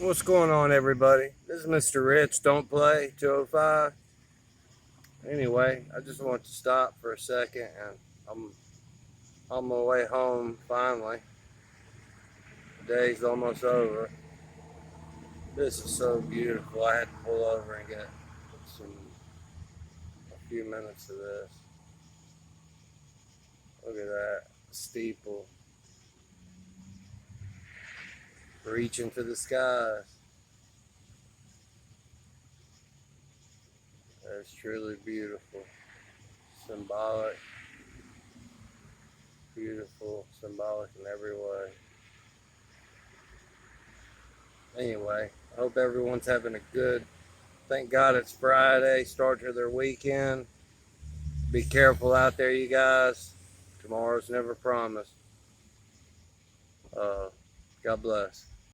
What's going on, everybody? This is Mr. Rich, Don't Play 205. Anyway, I just want to stop for a second, and I'm on my way home finally. The day's almost over. This is so beautiful. I had to pull over and get a few minutes of this. Look at that steeple reaching for the skies. That's truly beautiful. Symbolic. Beautiful, symbolic in every way. Anyway, I hope everyone's having a good, thank God it's Friday, start to their weekend. Be careful out there, you guys. Tomorrow's never promised. God bless.